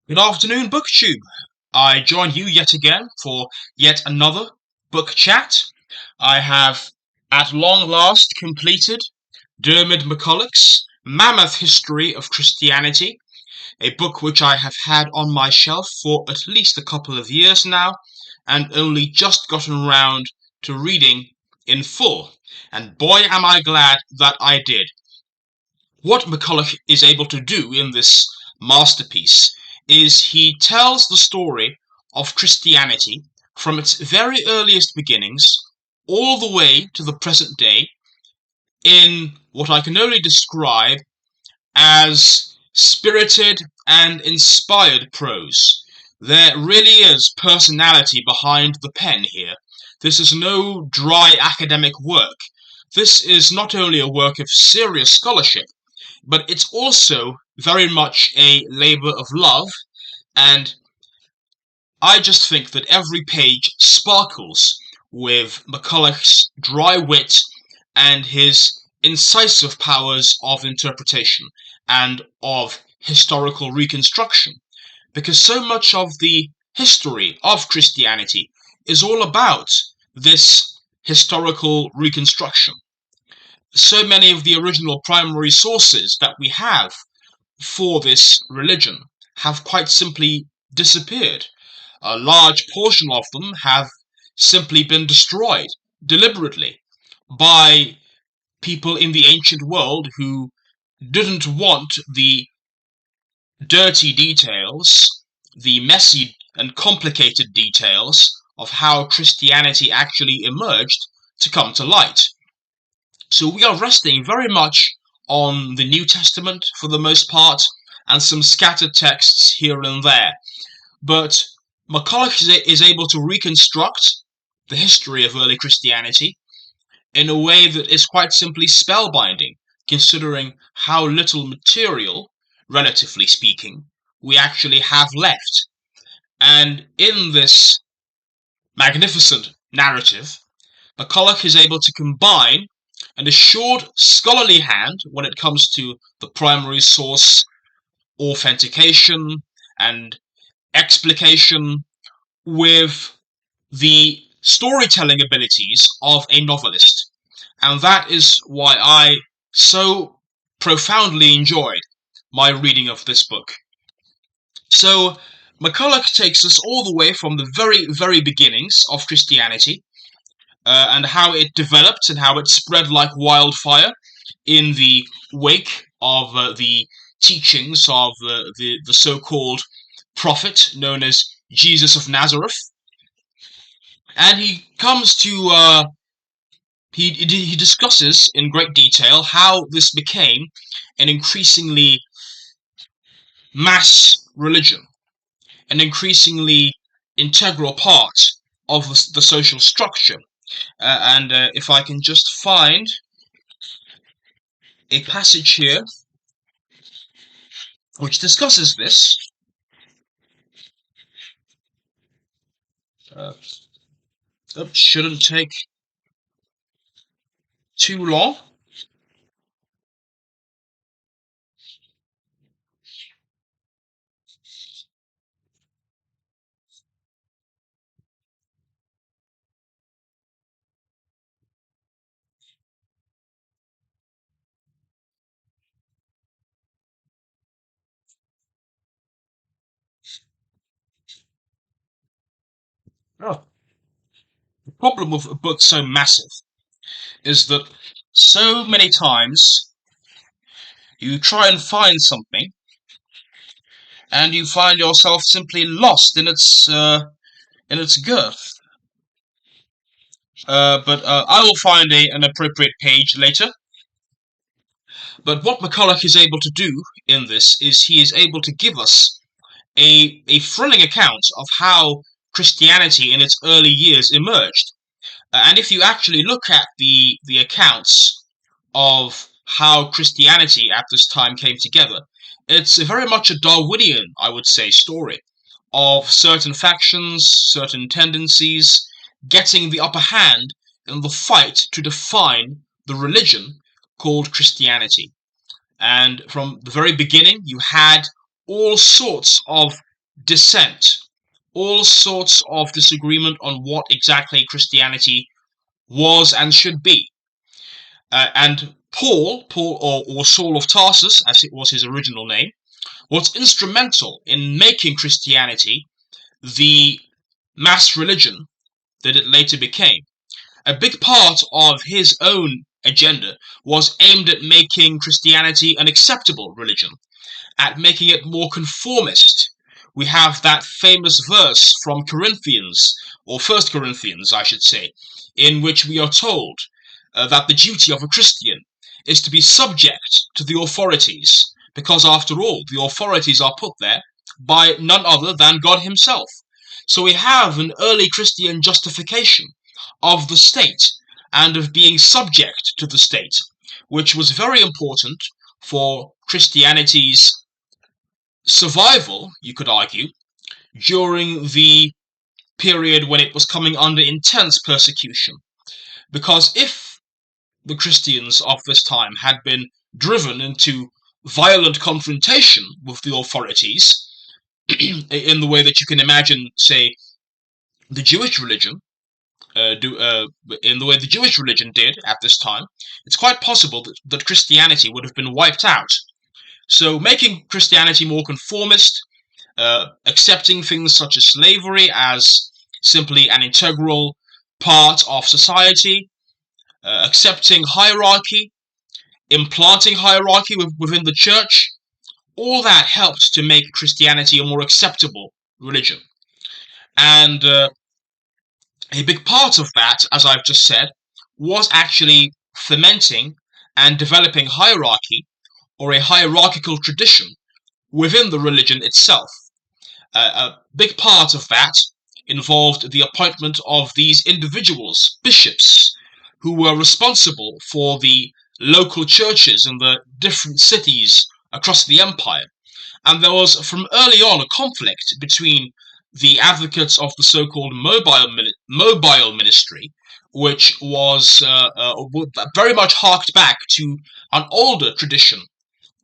Good afternoon, BookTube. I join you yet again for yet another book chat. I have at long last completed Dermot McCulloch's Mammoth History of Christianity, a book which I have had on my shelf for at least a couple of years now, and only just gotten round to reading in full. And boy am I glad that I did. What McCulloch is able to do in this masterpiece is he tells the story of Christianity from its very earliest beginnings all the way to the present day in what I can only describe as spirited and inspired prose. There really is personality behind the pen here. This is no dry academic work. This is not only a work of serious scholarship, but it's also very much a labor of love, and I just think that every page sparkles with McCulloch's dry wit and his incisive powers of interpretation and of historical reconstruction, because so much of the history of Christianity is all about this historical reconstruction. So many of the original primary sources that we have for this religion have quite simply disappeared. A large portion of them have simply been destroyed deliberately by people in the ancient world who didn't want the dirty details, the messy and complicated details of how Christianity actually emerged to come to light. So we are resting very much on the New Testament for the most part, and some scattered texts here and there. But McCulloch is able to reconstruct the history of early Christianity in a way that is quite simply spellbinding, considering how little material, relatively speaking, we actually have left. And in this magnificent narrative, McCulloch is able to combine an assured scholarly hand when it comes to the primary source authentication and explication with the storytelling abilities of a novelist. And that is why I so profoundly enjoyed my reading of this book. So McCulloch takes us all the way from the very, very beginnings of Christianity and how it developed and how it spread like wildfire in the wake of the teachings of the so-called prophet known as Jesus of Nazareth. And he comes to he discusses in great detail how this became an increasingly mass religion, an increasingly integral part of the social structure. And if I can just find a passage here which discusses this. Shouldn't take too long. Oh. The problem with a book so massive is that so many times you try and find something and you find yourself simply lost in its girth. But I will find an appropriate page later. But what McCulloch is able to do in this is he is able to give us a thrilling account of how Christianity in its early years emerged. And if you actually look at the accounts of how Christianity at this time came together, it's very much a Darwinian, I would say, story of certain factions, certain tendencies, getting the upper hand in the fight to define the religion called Christianity. And from the very beginning, you had all sorts of dissent, all sorts of disagreement on what exactly Christianity was and should be. And Paul or Saul of Tarsus, as it was his original name, was instrumental in making Christianity the mass religion that it later became. A big part of his own agenda was aimed at making Christianity an acceptable religion, at making it more conformist. We have that famous verse from Corinthians, or First Corinthians, I should say, in which we are told that the duty of a Christian is to be subject to the authorities, because after all, the authorities are put there by none other than God himself. So we have an early Christian justification of the state and of being subject to the state, which was very important for Christianity's survival, you could argue, during the period when it was coming under intense persecution. Because if the Christians of this time had been driven into violent confrontation with the authorities, in the way that you can imagine, say, the Jewish religion, in the way the Jewish religion did at this time, it's quite possible that Christianity would have been wiped out. So making Christianity more conformist, accepting things such as slavery as simply an integral part of society, accepting hierarchy, implanting hierarchy within the church, all that helped to make Christianity a more acceptable religion. And a big part of that, as I've just said, was actually fermenting and developing hierarchy, or a hierarchical tradition, within the religion itself. A big part of that involved the appointment of these individuals, bishops, who were responsible for the local churches in the different cities across the empire. And there was, from early on, a conflict between the advocates of the so-called mobile ministry, which was very much harked back to an older tradition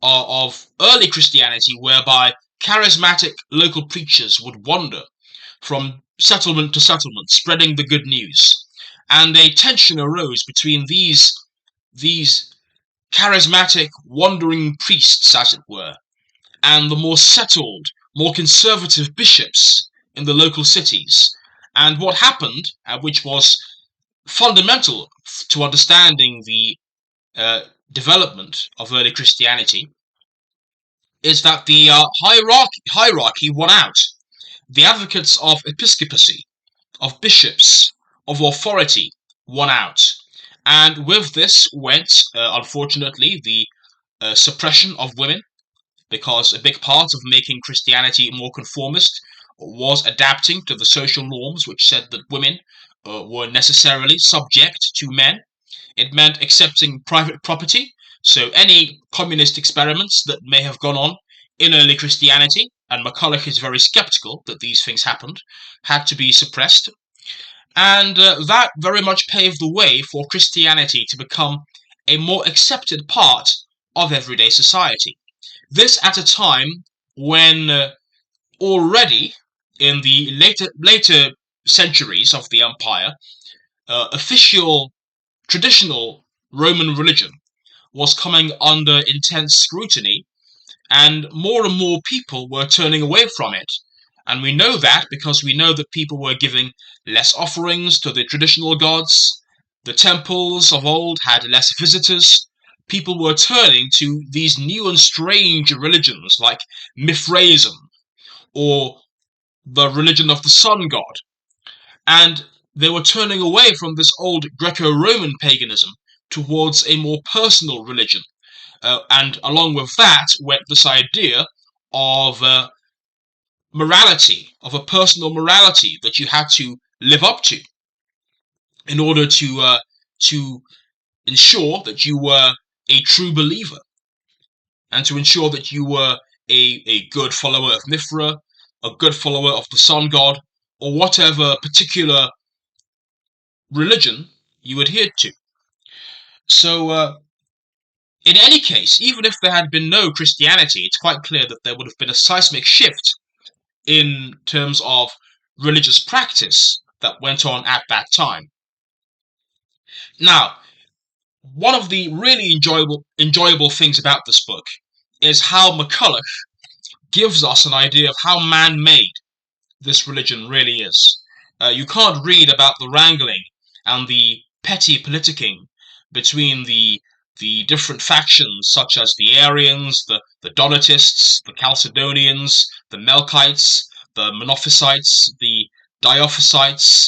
of early Christianity, whereby charismatic local preachers would wander from settlement to settlement, spreading the good news. And a tension arose between these charismatic wandering priests, as it were, and the more settled, more conservative bishops in the local cities. And what happened, which was fundamental to understanding the development of early Christianity, is that the hierarchy won out. The advocates of episcopacy, of bishops, of authority won out. And with this went, unfortunately, the suppression of women, because a big part of making Christianity more conformist was adapting to the social norms which said that women were necessarily subject to men. It meant accepting private property, so any communist experiments that may have gone on in early Christianity, and McCulloch is very skeptical that these things happened, had to be suppressed. And that very much paved the way for Christianity to become a more accepted part of everyday society. This at a time when already in the later centuries of the empire, official traditional Roman religion was coming under intense scrutiny, and more people were turning away from it. And we know that because we know that people were giving less offerings to the traditional gods, the temples of old had less visitors, people were turning to these new and strange religions like Mithraism, or the religion of the sun god. And they were turning away from this old Greco-Roman paganism towards a more personal religion. And along with that went this idea of morality, of a personal morality that you had to live up to in order to ensure that you were a true believer, and to ensure that you were a good follower of Mithra, a good follower of the sun god, or whatever particular religion you adhered to. So, in any case, even if there had been no Christianity, it's quite clear that there would have been a seismic shift in terms of religious practice that went on at that time. Now, one of the really enjoyable things about this book is how McCulloch gives us an idea of how man-made this religion really is. You can't read about the wrangling and the petty politicking between the different factions, such as the Arians, the Donatists, the Chalcedonians, the Melkites, the Monophysites, the Diophysites,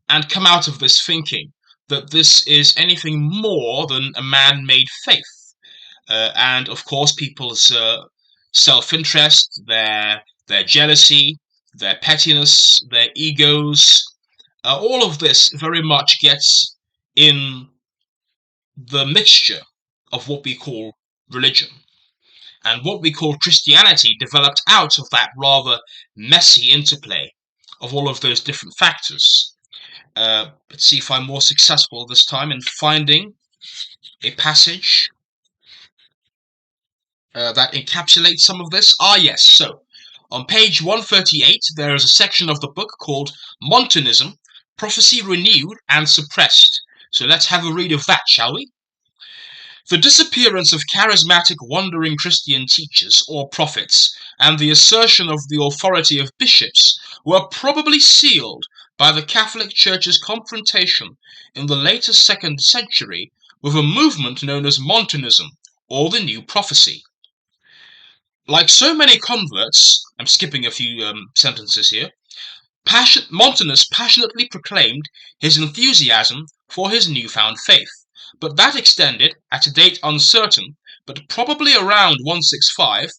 and come out of this thinking that this is anything more than a man-made faith. And of course, people's self-interest, their jealousy, their pettiness, their egos, all of this very much gets in the mixture of what we call religion. And what we call Christianity developed out of that rather messy interplay of all of those different factors. Let's see if I'm more successful this time in finding a passage that encapsulates some of this. Yes. So, on page 138, there is a section of the book called Montanism, Prophecy Renewed and Suppressed. So let's have a read of that, shall we? The disappearance of charismatic wandering Christian teachers or prophets and the assertion of the authority of bishops were probably sealed by the Catholic Church's confrontation in the later 2nd century with a movement known as Montanism, or the New Prophecy. Like so many converts, I'm skipping a few sentences here, Montanus passionately proclaimed his enthusiasm for his newfound faith, but that extended, at a date uncertain, but probably around 165,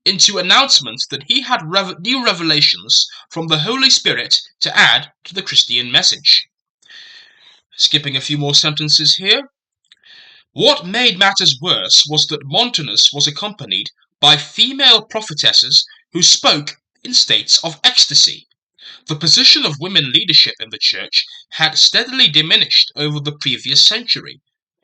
into announcements that he had new revelations from the Holy Spirit to add to the Christian message. Skipping a few more sentences here. What made matters worse was that Montanus was accompanied by female prophetesses who spoke in states of ecstasy. The position of women leadership in the church had steadily diminished over the previous century,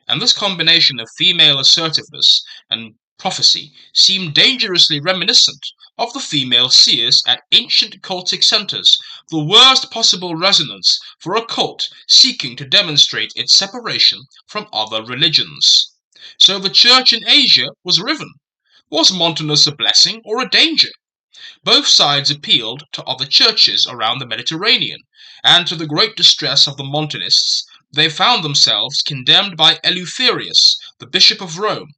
and this combination of female assertiveness and prophecy seemed dangerously reminiscent of the female seers at ancient cultic centers, the worst possible resonance for a cult seeking to demonstrate its separation from other religions. So the church in Asia was riven. Was Montanus a blessing or a danger? Both sides appealed to other churches around the Mediterranean, and to the great distress of the Montanists, they found themselves condemned by Eleutherius, the Bishop of Rome.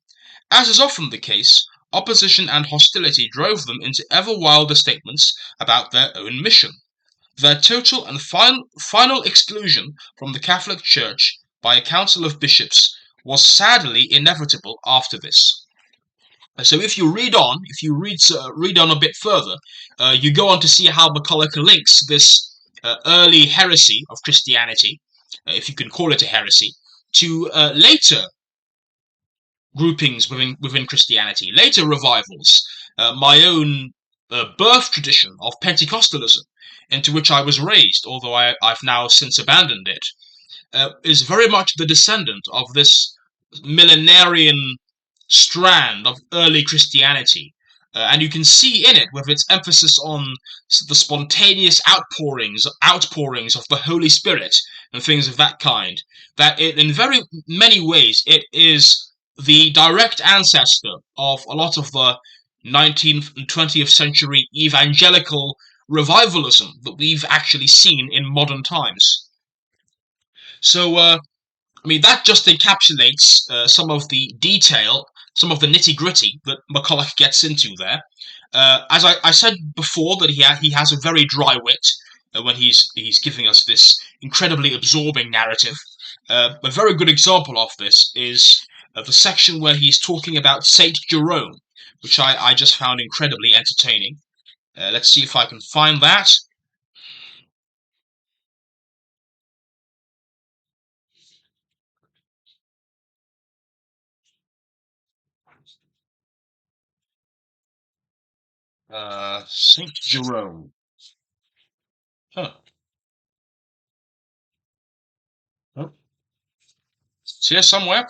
As is often the case, opposition and hostility drove them into ever wilder statements about their own mission. Their total and final exclusion from the Catholic Church by a council of bishops was sadly inevitable after this. So if you read on, read on a bit further, you go on to see how McCulloch links this early heresy of Christianity, if you can call it a heresy, to later groupings within Christianity, later revivals, my own birth tradition of Pentecostalism, into which I was raised, although I've now since abandoned it, is very much the descendant of this millenarian strand of early Christianity. And you can see in it, with its emphasis on the spontaneous outpourings of the Holy Spirit and things of that kind, that it, in very many ways, it is the direct ancestor of a lot of the 19th and 20th century evangelical revivalism that we've actually seen in modern times. So, that just encapsulates some of the detail, some of the nitty-gritty that McCulloch gets into there. As I said before, that he has a very dry wit when he's giving us this incredibly absorbing narrative. A very good example of this is the section where he's talking about Saint Jerome, which I just found incredibly entertaining. Let's see if I can find that. Saint Jerome. Huh. Oh. It's here somewhere.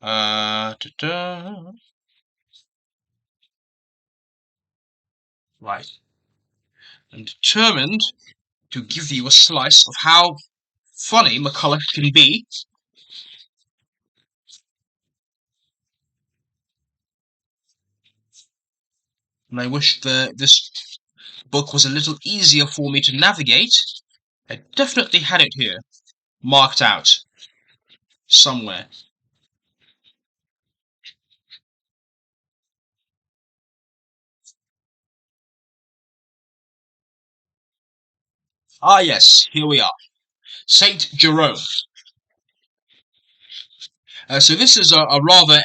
Da-da. Right. I'm determined to give you a slice of how funny McCulloch can be. And I wish this book was a little easier for me to navigate. I definitely had it here, marked out somewhere. Ah, yes, here we are. Saint Jerome. So this is a rather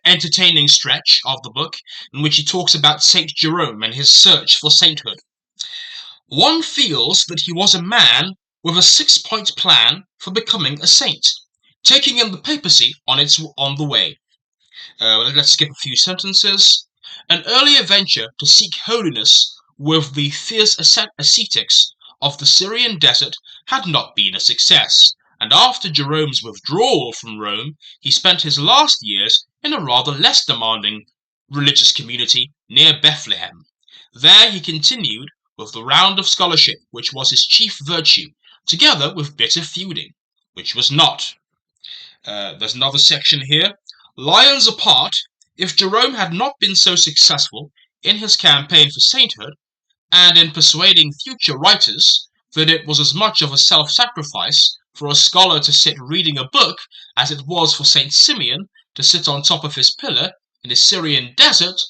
entertaining stretch of the book in which he talks about Saint Jerome and his search for sainthood. One feels that he was a man with a six-point plan for becoming a saint, taking in the papacy on the way. Let's skip a few sentences. An earlier venture to seek holiness with the fierce ascetics of the Syrian desert had not been a success, and after Jerome's withdrawal from Rome, he spent his last years in a rather less demanding religious community near Bethlehem. There he continued with the round of scholarship, which was his chief virtue, together with bitter feuding, which was not. There's another section here. Lions apart, if Jerome had not been so successful in his campaign for sainthood, and in persuading future writers that it was as much of a self-sacrifice for a scholar to sit reading a book as it was for Saint Simeon to sit on top of his pillar in the Syrian desert,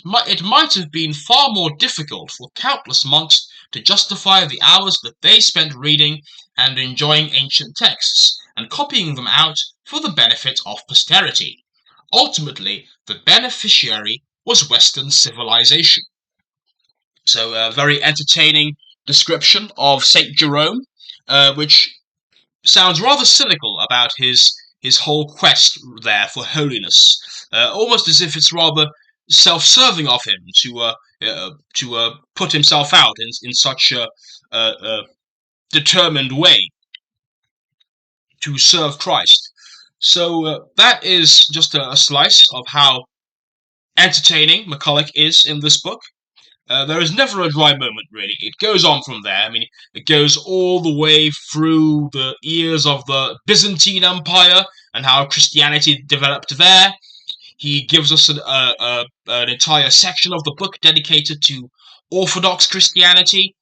it might have been far more difficult for countless monks to justify the hours that they spent reading and enjoying ancient texts, and copying them out for the benefit of posterity. Ultimately, the beneficiary was Western civilization. So a very entertaining description of Saint Jerome, which sounds rather cynical about his whole quest there for holiness, almost as if it's rather self-serving of him to put himself out in such a determined way to serve Christ. So that is just a slice of how entertaining McCulloch is in this book. There is never a dry moment, really. It goes on from there. I mean, it goes all the way through the years of the Byzantine Empire and how Christianity developed there. He gives us an entire section of the book dedicated to Orthodox Christianity.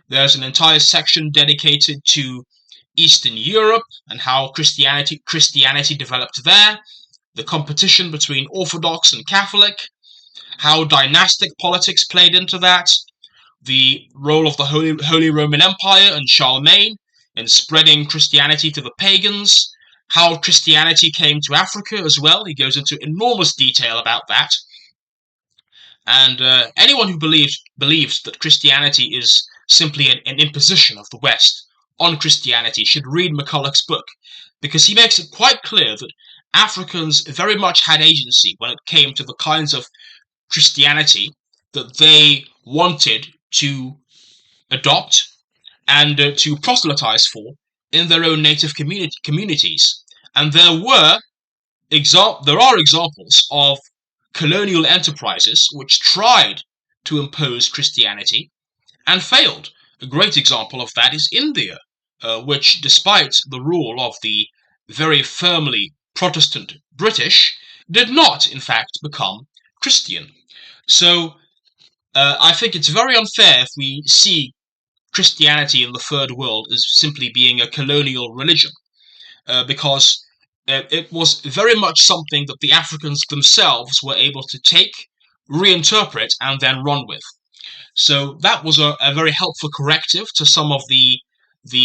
There's an entire section dedicated to Eastern Europe and how Christianity developed there, the competition between Orthodox and Catholic, how dynastic politics played into that, the role of the Holy Roman Empire and Charlemagne in spreading Christianity to the pagans, how Christianity came to Africa as well. He goes into enormous detail about that. And anyone who believes that Christianity is simply an imposition of the West on Christianity should read McCulloch's book, because he makes it quite clear that Africans very much had agency when it came to the kinds of Christianity that they wanted to adopt and to proselytize for in their own native communities. And there are examples of colonial enterprises which tried to impose Christianity and failed. A great example of that is India, which, despite the rule of the very firmly Protestant British, did not, in fact, become Christian. So I think it's very unfair if we see Christianity in the Third World as simply being a colonial religion, because it was very much something that the Africans themselves were able to take, reinterpret, and then run with. So that was a very helpful corrective to some of the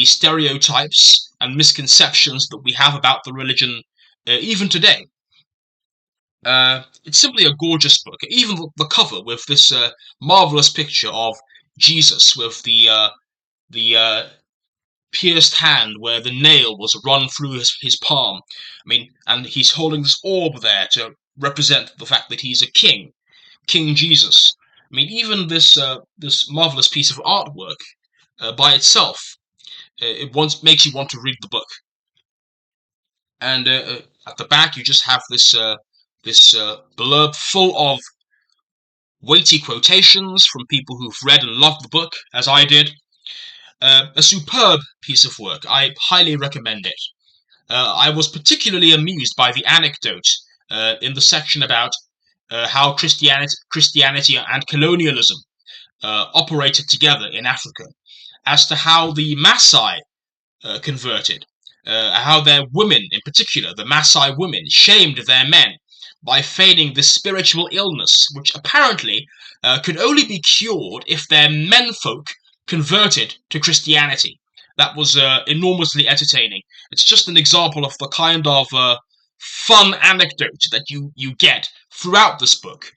stereotypes and misconceptions that we have about the religion even today. It's simply a gorgeous book. Even the cover with this marvelous picture of Jesus with the pierced hand where the nail was run through his palm. I mean, and he's holding this orb there to represent the fact that he's a king, King Jesus. I mean, even this marvelous piece of artwork by itself, it makes you want to read the book. And at the back, you just have this blurb full of weighty quotations from people who've read and loved the book, as I did. A superb piece of work. I highly recommend it. I was particularly amused by the anecdote in the section about how Christianity and colonialism operated together in Africa, as to how the Maasai converted, how their women, in particular, the Maasai women, shamed their men by feigning this spiritual illness, which apparently could only be cured if their menfolk converted to Christianity. That was enormously entertaining. It's just an example of the kind of fun anecdote that you get throughout this book.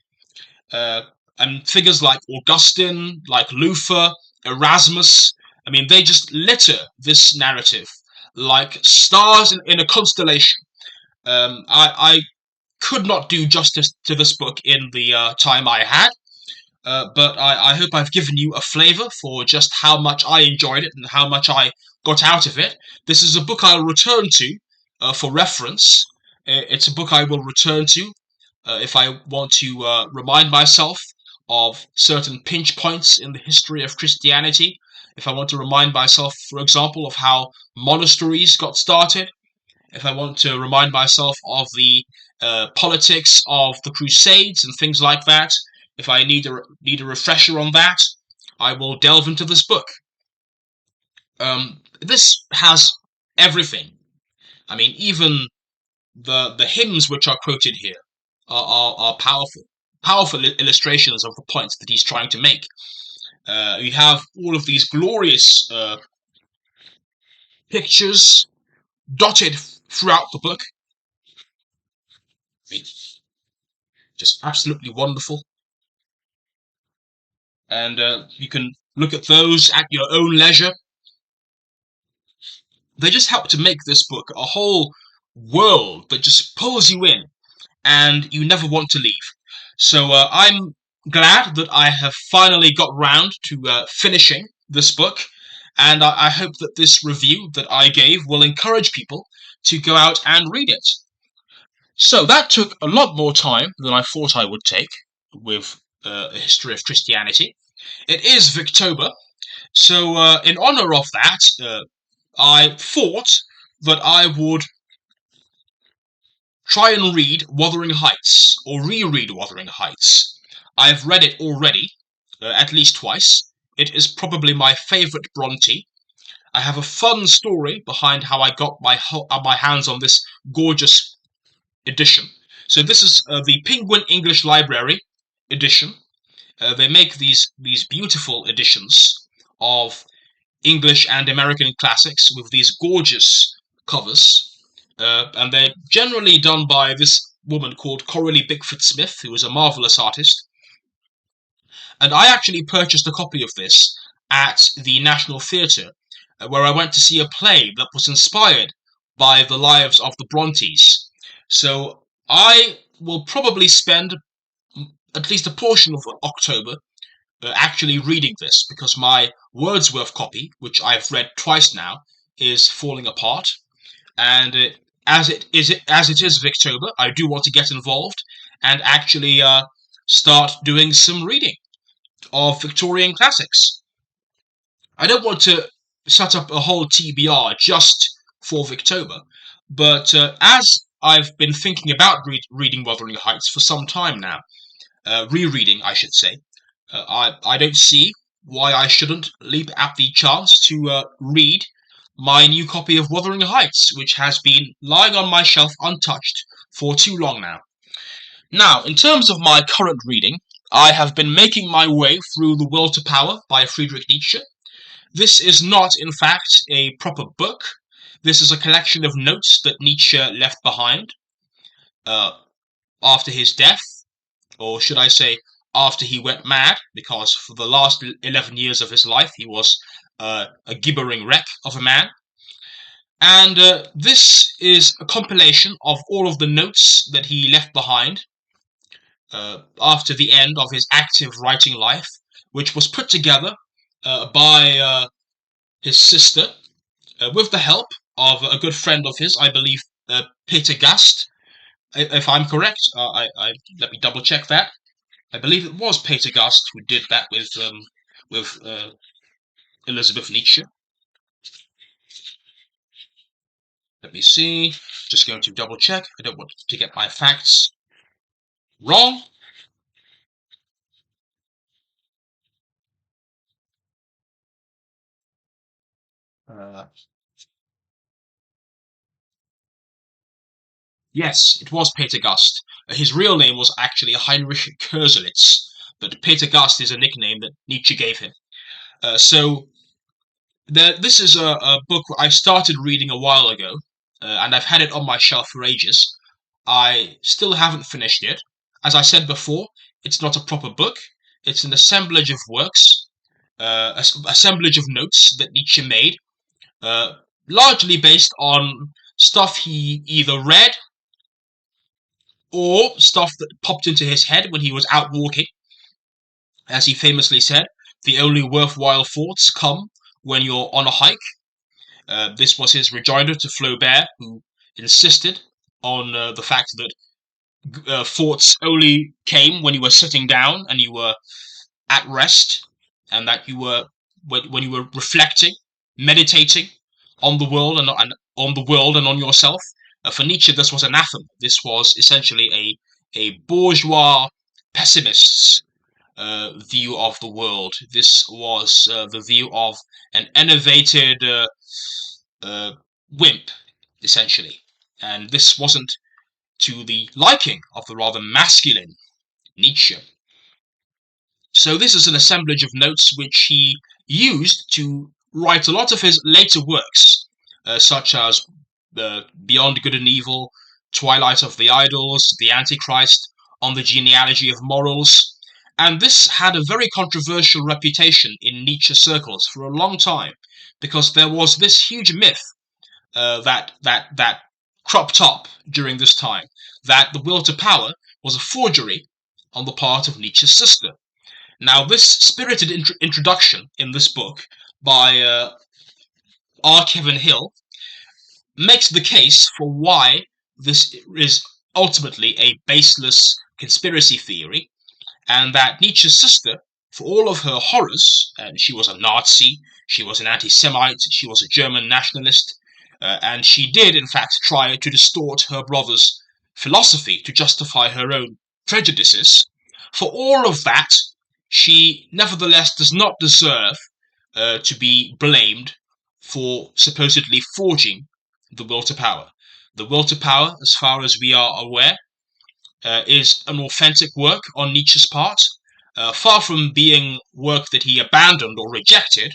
Uh, and figures like Augustine, like Luther, Erasmus, I mean, they just litter this narrative like stars in a constellation. I could not do justice to this book in the time I had, but I hope I've given you a flavour for just how much I enjoyed it and how much I got out of it. This is a book I'll return to for reference. It's a book I will return to if I want to remind myself of certain pinch points in the history of Christianity, if I want to remind myself, for example, of how monasteries got started, if I want to remind myself of the politics of the Crusades and things like that, if I need a refresher on that, I will delve into this book. This has everything. I mean, even the hymns which are quoted here are powerful illustrations of the points that he's trying to make. You have all of these glorious pictures dotted throughout the book. I mean, just absolutely wonderful. And you can look at those at your own leisure. They just help to make this book a whole world that just pulls you in and you never want to leave. So I'm glad that I have finally got round to finishing this book, and I hope that this review that I gave will encourage people to go out and read it. So that took a lot more time than I thought I would take with a history of Christianity. It is Victober, so in honour of that, I thought that I would try and read Wuthering Heights, or reread Wuthering Heights. I've read it already, at least twice. It is probably my favourite Bronte. I have a fun story behind how I got my hands on this gorgeous edition. So this is the Penguin English Library edition. They make these beautiful editions of English and American classics with these gorgeous covers. And they're generally done by this woman called Coralie Bickford Smith, who is a marvellous artist. And I actually purchased a copy of this at the National Theatre, where I went to see a play that was inspired by the lives of the Brontes. So I will probably spend at least a portion of October actually reading this, because my Wordsworth copy, which I've read twice now, is falling apart. And as it is Victober, I do want to get involved and actually start doing some reading of Victorian classics. I don't want to set up a whole TBR just for Victober, but as I've been thinking about reading Wuthering Heights for some time now, rereading, I should say, I don't see why I shouldn't leap at the chance to read my new copy of Wuthering Heights, which has been lying on my shelf untouched for too long now. Now, in terms of my current reading, I have been making my way through The Will to Power by Friedrich Nietzsche. This is not, in fact, a proper book. This is a collection of notes that Nietzsche left behind after his death, or should I say, after he went mad, because for the last 11 years of his life he was a gibbering wreck of a man. And this is a compilation of all of the notes that he left behind after the end of his active writing life, which was put together by his sister with the help of a good friend of his, I believe Peter Gast, if I'm correct. Let me double check that. I believe it was Peter Gast who did that with Elizabeth Nietzsche. Let me see. Just going to double check. I don't want to get my facts wrong. Uh, yes, it was Peter Gast. His real name was actually Heinrich Kurselitz, but Peter Gast is a nickname that Nietzsche gave him. This is a book I started reading a while ago, and I've had it on my shelf for ages. I still haven't finished it. As I said before, it's not a proper book. It's an assemblage of works, assemblage of notes that Nietzsche made, uh, largely based on stuff he either read or stuff that popped into his head when he was out walking. As he famously said, the only worthwhile thoughts come when you're on a hike. This was his rejoinder to Flaubert, who insisted on the fact that thoughts only came when you were sitting down and you were at rest, and that you were when you were reflecting, meditating on the world and on the world and on yourself. For Nietzsche, this was anathema. This was essentially a bourgeois pessimist's view of the world. This was the view of an enervated wimp, essentially. And this wasn't to the liking of the rather masculine Nietzsche. So this is an assemblage of notes which he used to write a lot of his later works, such as Beyond Good and Evil, Twilight of the Idols, The Antichrist, On the Genealogy of Morals. And this had a very controversial reputation in Nietzsche circles for a long time, because there was this huge myth that cropped up during this time, that The Will to Power was a forgery on the part of Nietzsche's sister. Now, this spirited introduction in this book by R. Kevin Hill makes the case for why this is ultimately a baseless conspiracy theory, and that Nietzsche's sister, for all of her horrors, and she was a Nazi, she was an anti-Semite, she was a German nationalist, and she did, in fact, try to distort her brother's philosophy to justify her own prejudices. For all of that, she nevertheless does not deserve to be blamed for supposedly forging The Will to Power. The Will to Power, as far as we are aware, is an authentic work on Nietzsche's part. Far from being work that he abandoned or rejected,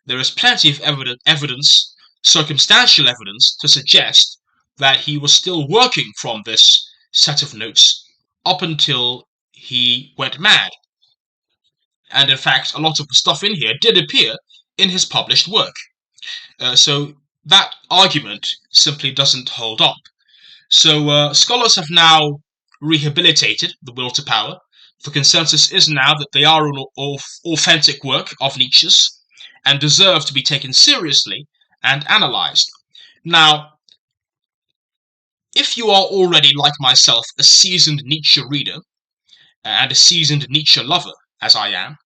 there is plenty of evidence, circumstantial evidence, to suggest that he was still working from this set of notes up until he went mad. And in fact, a lot of the stuff in here did appear in his published work. So that argument simply doesn't hold up. So scholars have now rehabilitated The Will to Power. The consensus is now that they are an authentic work of Nietzsche's and deserve to be taken seriously and analysed. Now, if you are already, like myself, a seasoned Nietzsche reader and a seasoned Nietzsche lover, as I am,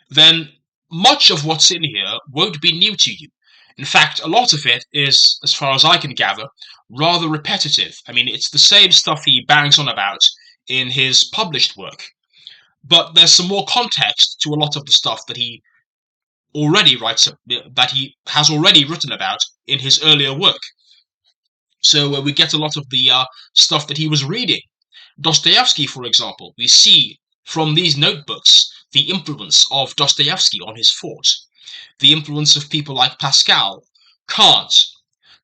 then much of what's in here won't be new to you. In fact, a lot of it is, as far as I can gather, rather repetitive. I mean, it's the same stuff he bangs on about in his published work. But there's some more context to a lot of the stuff that he has already written about in his earlier work. So we get a lot of the stuff that he was reading. Dostoevsky, for example, we see from these notebooks the influence of Dostoevsky on his thought, the influence of people like Pascal, Kant,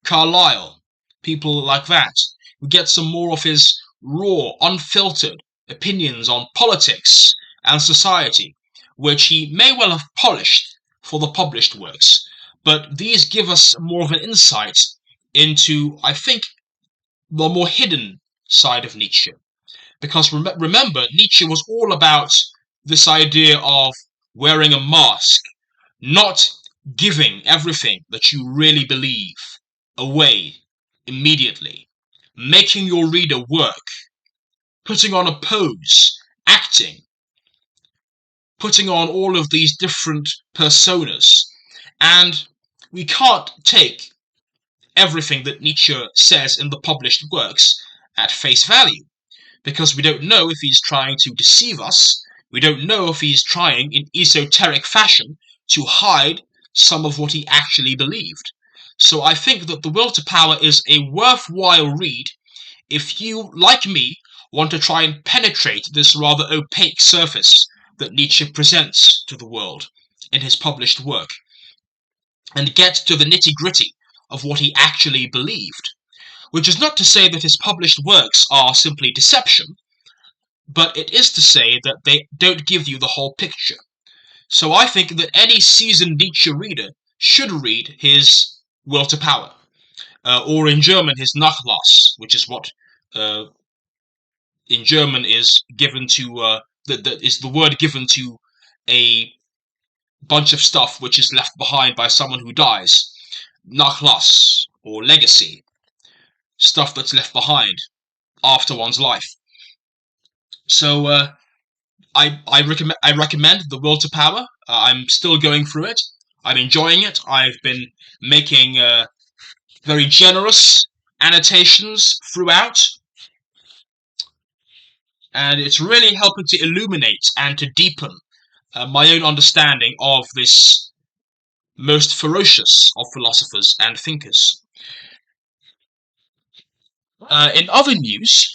Carlyle, people like that. We get some more of his raw, unfiltered opinions on politics and society, which he may well have polished for the published works, but these give us more of an insight into, I think, the more hidden side of Nietzsche. Because remember, Nietzsche was all about this idea of wearing a mask, not giving everything that you really believe away immediately. making your reader work, putting on a pose, acting, putting on all of these different personas. And we can't take everything that Nietzsche says in the published works at face value, because we don't know if he's trying to deceive us. We don't know if he's trying, in esoteric fashion, to hide some of what he actually believed. So I think that The Will to Power is a worthwhile read if you, like me, want to try and penetrate this rather opaque surface that Nietzsche presents to the world in his published work, and get to the nitty-gritty of what he actually believed. Which is not to say that his published works are simply deception, but it is to say that they don't give you the whole picture. So I think that any seasoned Nietzsche reader should read his Will to Power, or in German his Nachlass, which is what in German is given to that is the word given to a bunch of stuff which is left behind by someone who dies. Nachlass, or legacy, stuff that's left behind after one's life. So I recommend The Will to Power. I'm still going through it. I'm enjoying it. I've been making very generous annotations throughout, and it's really helping to illuminate and to deepen my own understanding of this most ferocious of philosophers and thinkers. In other news,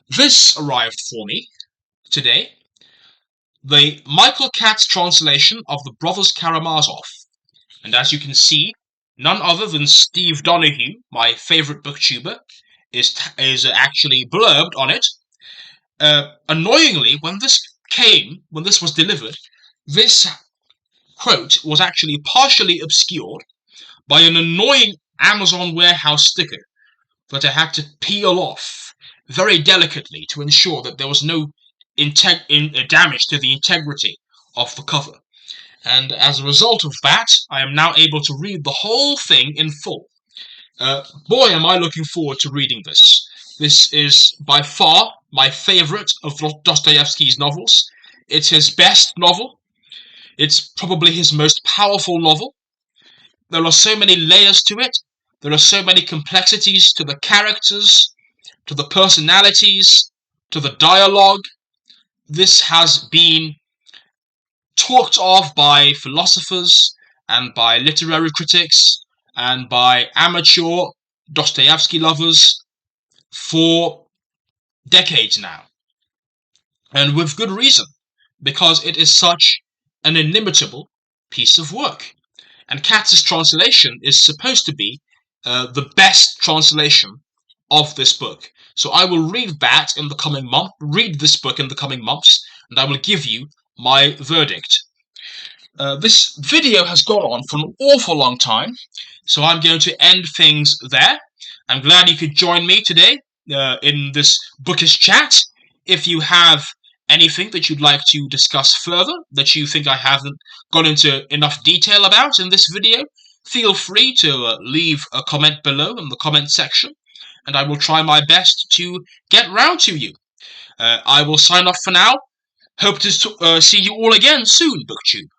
this arrived for me today. The Michael Katz translation of The Brothers Karamazov. And as you can see, none other than Steve Donahue, my favourite booktuber, is actually blurbed on it. Annoyingly, when this was delivered, this quote was actually partially obscured by an annoying Amazon warehouse sticker that I had to peel off very delicately to ensure that there was no damage to the integrity of the cover. And as a result of that, I am now able to read the whole thing in full. Boy, am I looking forward to reading this. This is by far my favourite of Dostoevsky's novels. It's his best novel. It's probably his most powerful novel. There are so many layers to it. There are so many complexities to the characters, to the personalities, to the dialogue. This has been talked of by philosophers and by literary critics and by amateur Dostoevsky lovers for decades now. And with good reason, because it is such an inimitable piece of work. And Katz's translation is supposed to be the best translation of this book. So I will read this book in the coming months, and I will give you my verdict. This video has gone on for an awful long time, so I'm going to end things there. I'm glad you could join me today in this bookish chat. If you have anything that you'd like to discuss further, that you think I haven't gone into enough detail about in this video, feel free to leave a comment below in the comment section, and I will try my best to get round to you. I will sign off for now. Hope to see you all again soon, BookTube.